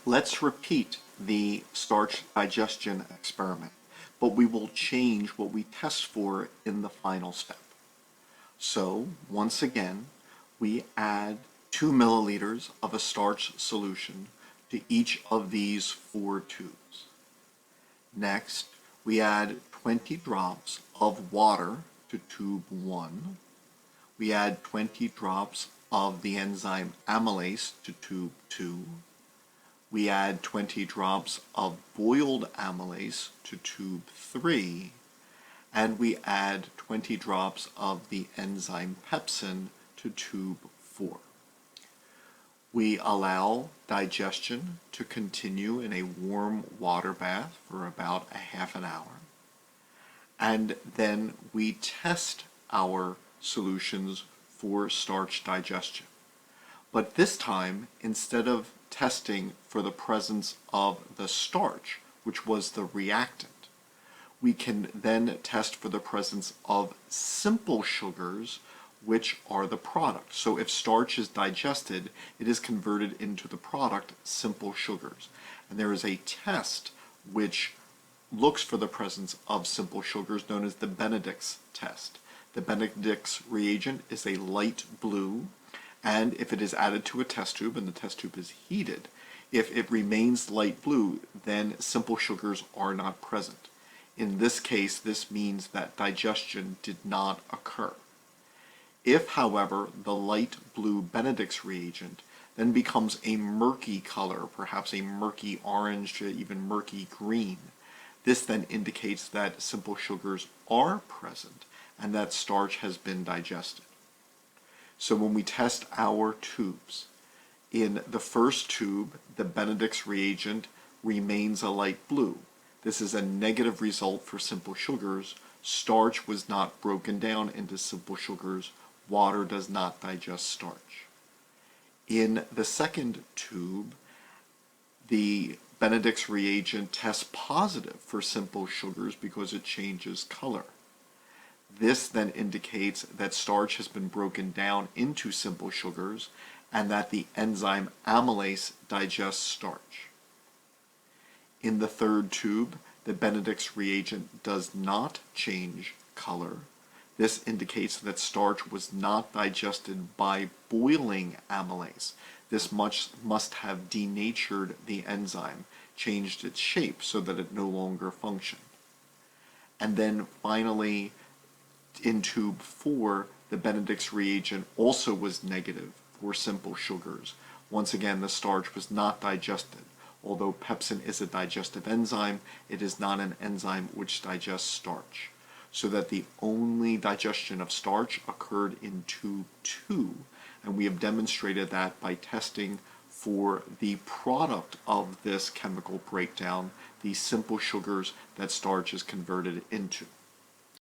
Let's repeat the starch digestion experiment, but we will change what we test for in the final step. So once again, we add 2 milliliters of a starch solution to each of these 4 tubes. Next, we add 20 drops of water to tube 1. We add 20 drops of the enzyme amylase to tube 2. We add 20 drops of boiled amylase to tube 3. And we add 20 drops of the enzyme pepsin to tube 4. We allow digestion to continue in a warm water bath for about a half an hour. And then we test our solutions for starch digestion. But this time, instead of testing for the presence of the starch, which was the reactant, we can then test for the presence of simple sugars, which are the product. So if starch is digested, it is converted into the product, simple sugars. And there is a test which looks for the presence of simple sugars known as the Benedict's test. The Benedict's reagent is a light blue, and if it is added to a test tube and the test tube is heated, if it remains light blue, then simple sugars are not present. In this case, this means that digestion did not occur. If, however, the light blue Benedict's reagent then becomes a murky color, perhaps a murky orange, even murky green, this then indicates that simple sugars are present and that starch has been digested. So when we test our tubes, in the first tube, the Benedict's reagent remains a light blue. This is a negative result for simple sugars. Starch was not broken down into simple sugars. Water does not digest starch. In the second tube, the Benedict's reagent tests positive for simple sugars because it changes color. This then indicates that starch has been broken down into simple sugars and that the enzyme amylase digests starch. In the third tube, the Benedict's reagent does not change color. This indicates that starch was not digested by boiling amylase. This must have denatured the enzyme, changed its shape so that it no longer functioned. And then finally, in tube 4, the Benedict's reagent also was negative for simple sugars. Once again, the starch was not digested. Although pepsin is a digestive enzyme, it is not an enzyme which digests starch. So that the only digestion of starch occurred in tube 2, and we have demonstrated that by testing for the product of this chemical breakdown, the simple sugars that starch is converted into.